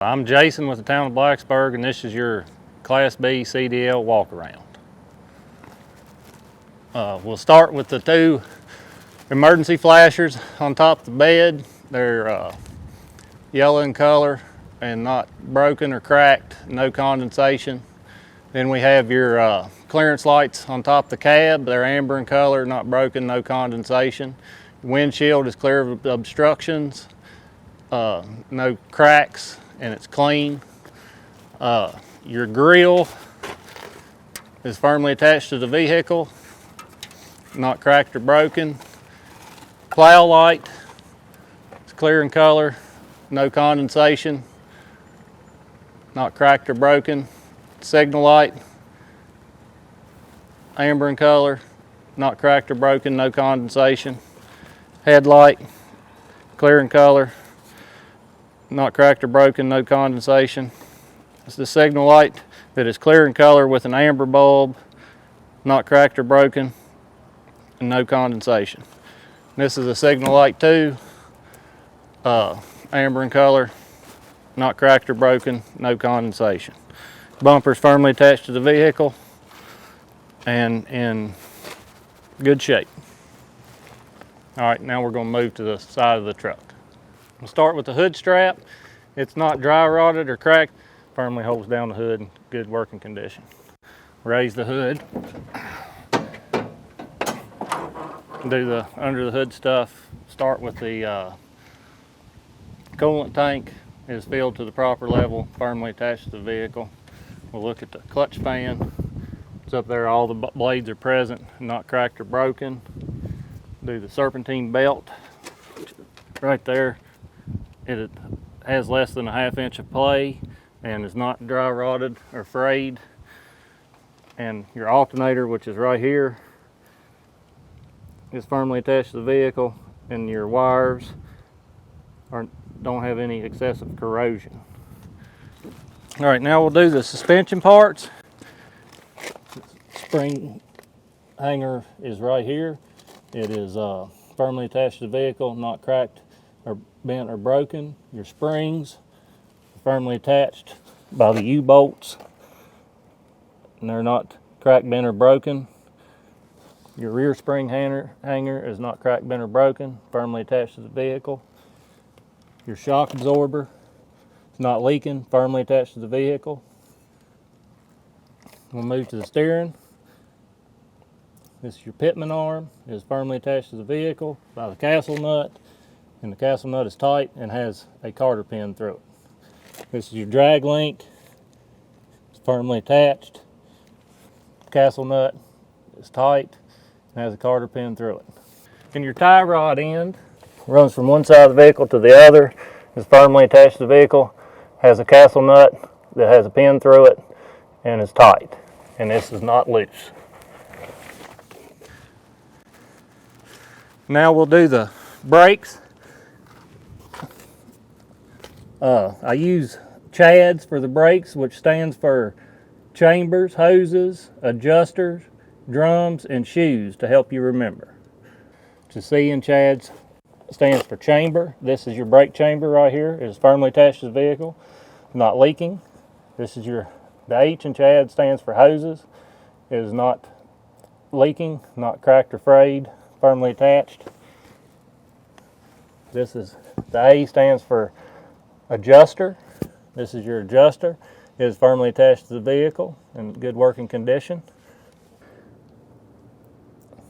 I'm Jason with the town of Blacksburg, and this is your Class B CDL walk-around. We'll start with the two emergency flashers on top of the bed. They're yellow in color and not broken or cracked, no condensation. Then we have your clearance lights on top of the cab. They're amber in color, not broken, no condensation. Windshield is clear of obstructions, no cracks, and it's clean. Your grille is firmly attached to the vehicle, not cracked or broken. Plow light, it's clear in color, no condensation, not cracked or broken. Signal light, amber in color, not cracked or broken, no condensation. Headlight, clear in color, not cracked or broken, no condensation. It's the signal light that is clear in color with an amber bulb, not cracked or broken, and no condensation. This is a signal light too, amber in color, not cracked or broken, no condensation. Bumper is firmly attached to the vehicle and in good shape. All right, now we're going to move to the side of the truck. We'll start with the hood strap. It's not dry rotted or cracked. Firmly holds down the hood in good working condition. Raise the hood. Do the under the hood stuff. Start with the coolant tank is filled to the proper level, firmly attached to the vehicle. We'll look at the clutch fan. It's up there, all the blades are present, not cracked or broken. Do the serpentine belt right there. It has less than a ½ inch of play and is not dry rotted or frayed. And your alternator, which is right here, is firmly attached to the vehicle, and your wires don't have any excessive corrosion. All right, now we'll do the suspension parts. Spring hanger is right here. It is firmly attached to the vehicle, not cracked or bent or broken. Your springs are firmly attached by the U-bolts, and they're not cracked, bent, or broken. Your rear spring hanger is not cracked, bent, or broken, firmly attached to the vehicle. Your shock absorber is not leaking, firmly attached to the vehicle. We'll move to the steering. This is your pitman arm. It is firmly attached to the vehicle by the castle nut, and the castle nut is tight and has a carter pin through it. This is your drag link. It's firmly attached. Castle nut is tight and has a carter pin through it. And your tie rod end runs from one side of the vehicle to the other, is firmly attached to the vehicle, has a castle nut that has a pin through it, and is tight. And this is not loose. Now we'll do the brakes. I use CHADS for the brakes, which stands for chambers, hoses, adjusters, drums, and shoes, to help you remember. The C in CHADS stands for chamber. This is your brake chamber right here. It is firmly attached to the vehicle, not leaking. This is the H in CHADS stands for hoses. It is not leaking, not cracked or frayed, firmly attached. This is the A stands for adjuster. This is your adjuster. It is firmly attached to the vehicle in good working condition.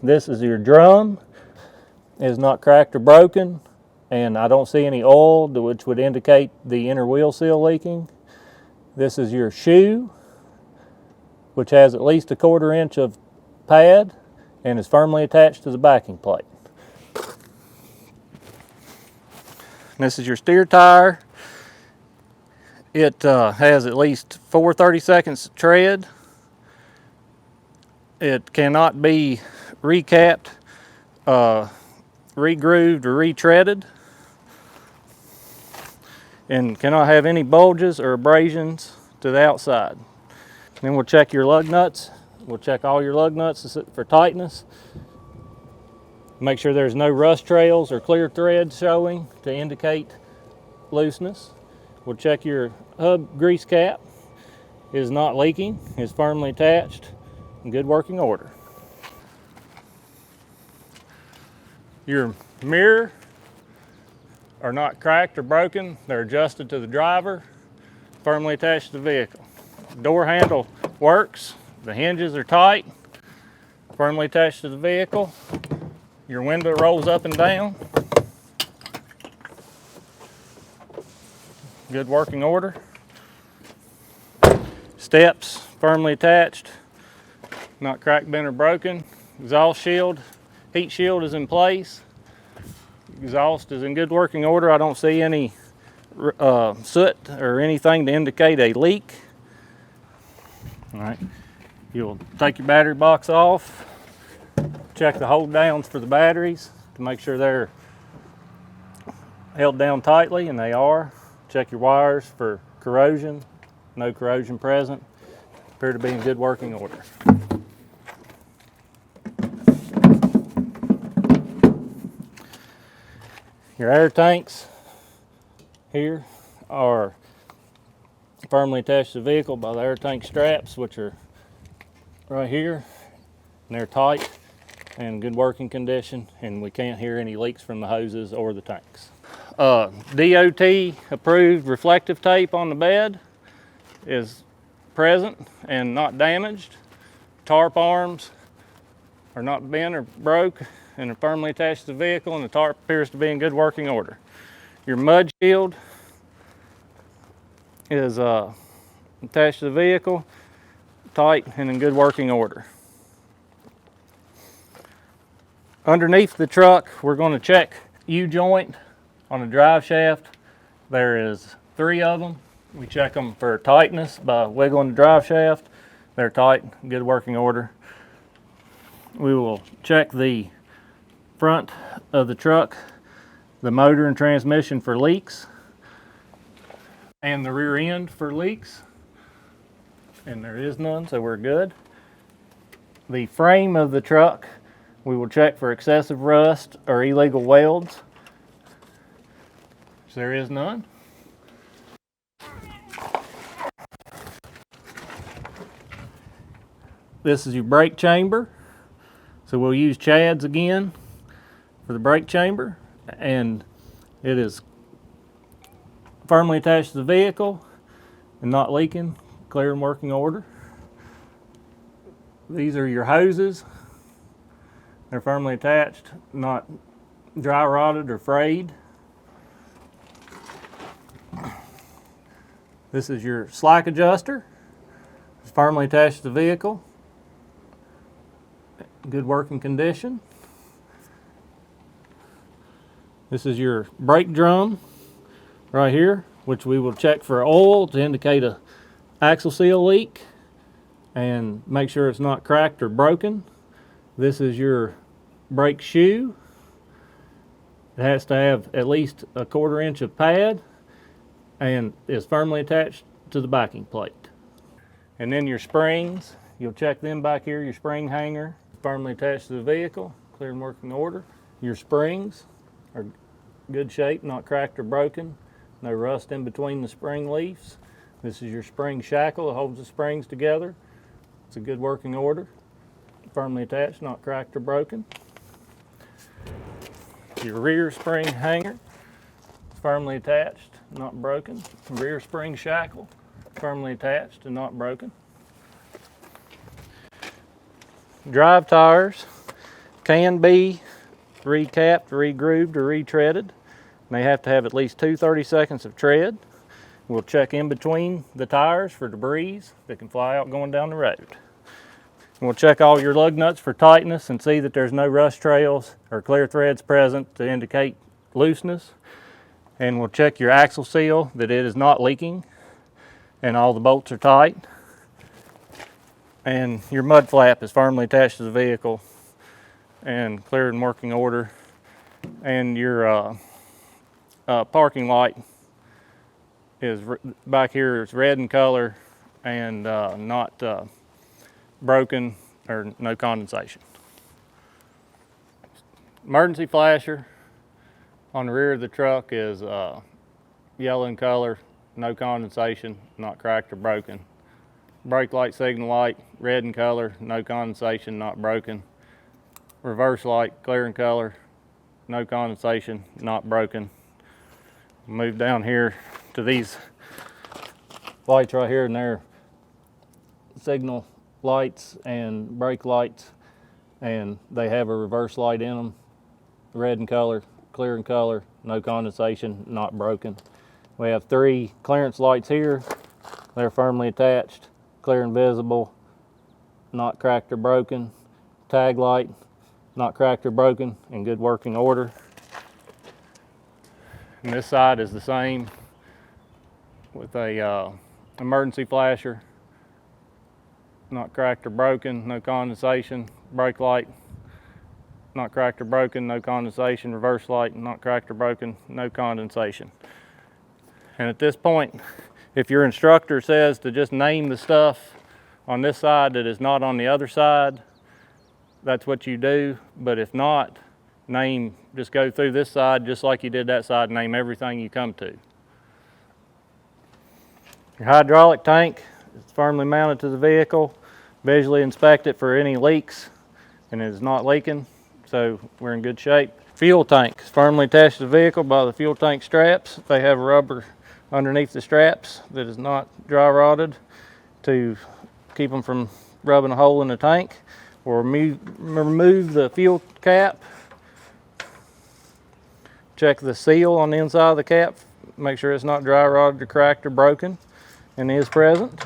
This is your drum. It is not cracked or broken, and I don't see any oil, which would indicate the inner wheel seal leaking. This is your shoe, which has at least a ¼ inch of pad and is firmly attached to the backing plate. This is your steer tire. It has at least 4 30-seconds tread. It cannot be recapped, regrooved, or retreaded, and cannot have any bulges or abrasions to the outside. Then we'll check your lug nuts. We'll check all your lug nuts for tightness. Make sure there's no rust trails or clear threads showing to indicate looseness. we'll check your hub grease cap. It is not leaking, is firmly attached, in good working order. Your mirror are not cracked or broken. They're adjusted to the driver, firmly attached to the vehicle. Door handle works. The hinges are tight, firmly attached to the vehicle. Your window rolls up and down. Good working order. Steps firmly attached, not cracked, bent, or broken. Exhaust shield, heat shield is in place. Exhaust is in good working order. I don't see any soot or anything to indicate a leak. All right, you'll take your battery box off, check the hold downs for the batteries to make sure they're held down tightly, and they are. Check your wires for corrosion, no corrosion present. Appear to be in good working order. Your air tanks here are firmly attached to the vehicle by the air tank straps, which are right here, and they're tight and in good working condition, and we can't hear any leaks from the hoses or the tanks. DOT approved reflective tape on the bed is present and not damaged. Tarp arms are not bent or broke and are firmly attached to the vehicle, and the tarp appears to be in good working order. Your mud shield is attached to the vehicle, tight and in good working order. Underneath the truck, we're going to check U-joint on the drive shaft. There is 3 of them. We check them for tightness by wiggling the drive shaft. They're tight, good working order. We will check the front of the truck, the motor and transmission for leaks, and the rear end for leaks, and there is none, so we're good. The frame of the truck, we will check for excessive rust or illegal welds. So there is none. This is your brake chamber. So we'll use Chad's again for the brake chamber, and it is firmly attached to the vehicle and not leaking, clear and working order. These are your hoses. They're firmly attached, not dry rotted or frayed. This is your slack adjuster. It's firmly attached to the vehicle. Good working condition. This is your brake drum right here, which we will check for oil to indicate a axle seal leak and make sure it's not cracked or broken. This is your brake shoe. It has to have at least a 1/4 inch of pad and is firmly attached to the backing plate. And then your springs, you'll check them back here. Your spring hanger, firmly attached to the vehicle, clear and working order. Your springs are good shape, not cracked or broken. No rust in between the spring leaves. This is your spring shackle that holds the springs together. It's a good working order. Firmly attached, not cracked or broken. Your rear spring hanger, firmly attached, not broken. Rear spring shackle, firmly attached and not broken. Drive tires can be recapped, regrooved, or retreaded. They have to have at least 2 30-seconds of tread. We'll check in between the tires for debris that can fly out going down the road. We'll check all your lug nuts for tightness and see that there's no rust trails or clear threads present to indicate looseness. And we'll check your axle seal that it is not leaking and all the bolts are tight. And your mud flap is firmly attached to the vehicle and clear and working order. And your parking light is back here. It's red in color and not broken or no condensation. Emergency flasher on the rear of the truck is yellow in color, no condensation, not cracked or broken. Brake light, signal light, red in color, no condensation, not broken. Reverse light, clear in color, no condensation, not broken. Move down here to these lights right here, and they're signal lights and brake lights, and they have a reverse light in them, red in color, clear in color, no condensation, not broken. We have 3 clearance lights here. They're firmly attached, clear and visible, not cracked or broken. Tag light, not cracked or broken, in good working order. And this side is the same with a emergency flasher, not cracked or broken, no condensation. Brake light, not cracked or broken, no condensation. Reverse light, not cracked or broken, no condensation. And at this point, if your instructor says to just name the stuff on this side that is not on the other side, that's what you do. But if not, just go through this side just like you did that side, name everything you come to. Your hydraulic tank is firmly mounted to the vehicle. Visually inspect it for any leaks, and it is not leaking, so we're in good shape. Fuel tank is firmly attached to the vehicle by the fuel tank straps. They have rubber underneath the straps that is not dry rotted to keep them from rubbing a hole in the tank. We'll remove the fuel cap. Check the seal on the inside of the cap. Make sure it's not dry rotted or cracked or broken, and is present.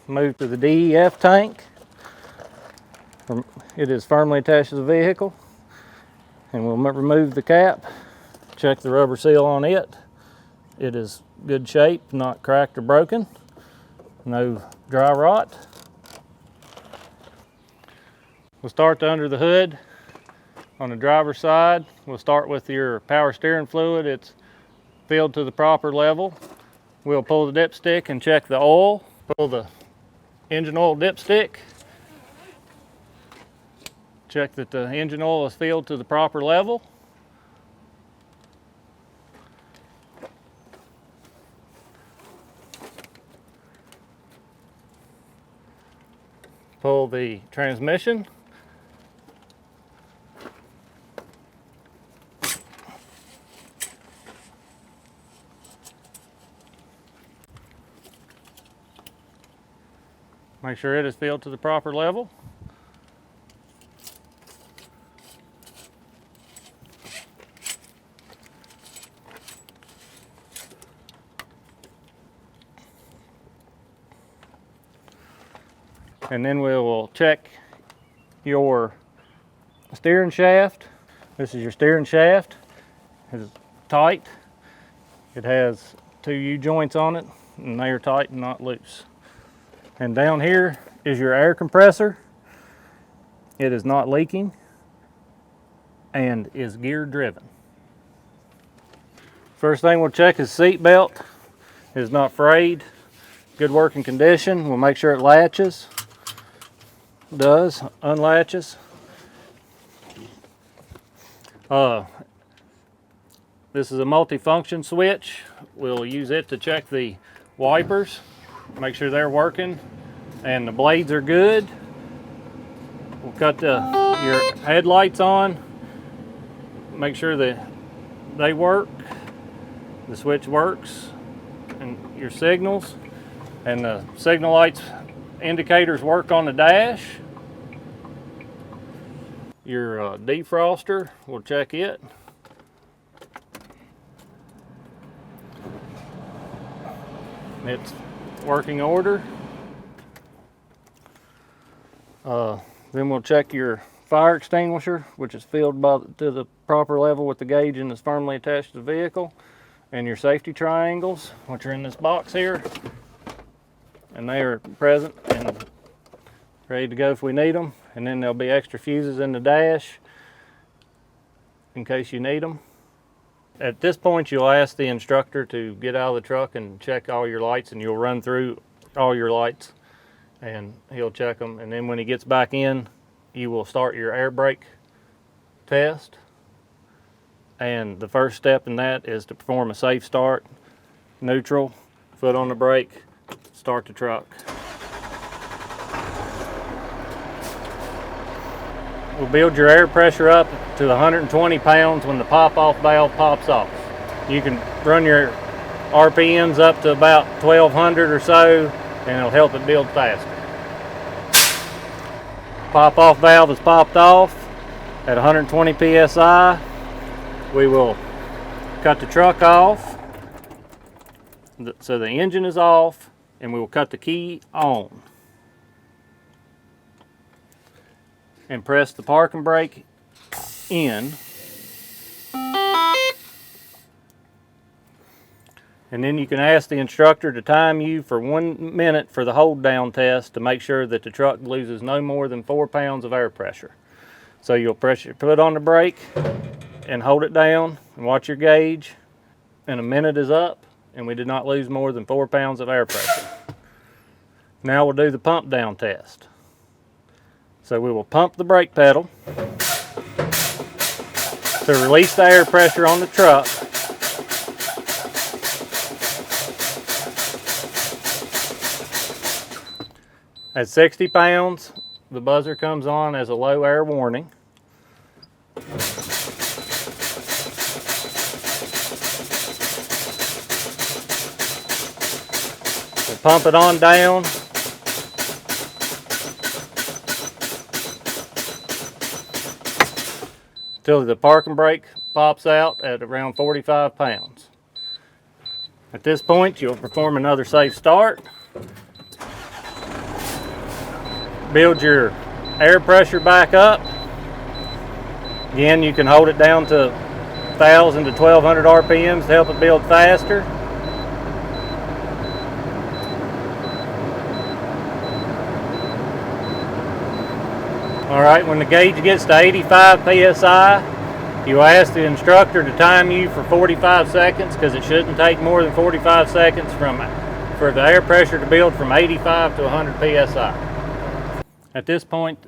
Move to the DEF tank. It is firmly attached to the vehicle, and we'll remove the cap. Check the rubber seal on it. It is good shape, not cracked or broken. No dry rot. We'll start under the hood. On the driver's side, we'll start with your power steering fluid. It's filled to the proper level. We'll pull the dipstick and check the oil. Pull the engine oil dipstick. Check that the engine oil is filled to the proper level. Pull the transmission. Make sure it is filled to the proper level. And then we will check your steering shaft. This is your steering shaft. It's tight. It has 2 U-joints on it, and they are tight and not loose. And down here is your air compressor. It is not leaking and is gear driven. First thing we'll check is seat belt. It is not frayed. Good working condition. We'll make sure it latches. Does, unlatches. This is a multi-function switch. We'll use it to check the wipers, make sure they're working and the blades are good. We'll cut your headlights on, make sure that they work, the switch works, and your signals, and the signal lights indicators work on the dash. Your defroster, we'll check it. It's working order. Then we'll check your fire extinguisher, which is filled to the proper level with the gauge and is firmly attached to the vehicle, and your safety triangles, which are in this box here, and they are present and ready to go if we need them. And then there'll be extra fuses in the dash in case you need them. At this point, you'll ask the instructor to get out of the truck and check all your lights, and you'll run through all your lights and he'll check them. And then when he gets back in, you will start your air brake test And the first step in that is to perform a safe start, neutral, foot on the brake, start the truck. We'll build your air pressure up to 120 pounds when the pop-off valve pops off. You can run your RPMs up to about 1200 or so, and it'll help it build faster. Pop-off valve is popped off at 120 psi. We will cut the truck off, so the engine is off, and we will cut the key on. And press the parking brake in. And then you can ask the instructor to time you for 1 minute for the hold down test to make sure that the truck loses no more than 4 pounds of air pressure. So you'll press your foot on the brake and hold it down and watch your gauge. And a minute is up and we did not lose more than 4 pounds of air pressure. Now we'll do the pump down test. So we will pump the brake pedal to release the air pressure on the truck. At 60 pounds, the buzzer comes on as a low air warning. We'll pump it on down. Till the parking brake pops out at around 45 pounds. At this point, you'll perform another safe start. Build your air pressure back up. Again, you can hold it down to 1,000 to 1,200 RPMs to help it build faster. All right, when the gauge gets to 85 psi, you ask the instructor to time you for 45 seconds because it shouldn't take more than 45 seconds for the air pressure to build from 85 to 100 psi. At this point,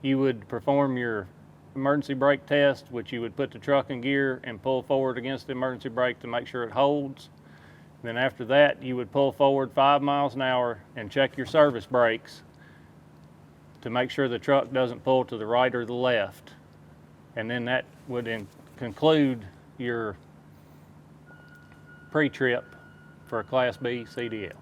you would perform your emergency brake test, which you would put the truck in gear and pull forward against the emergency brake to make sure it holds. Then after that, you would pull forward 5 miles an hour and check your service brakes to make sure the truck doesn't pull to the right or the left. And then that would conclude your pre-trip for a Class B CDL.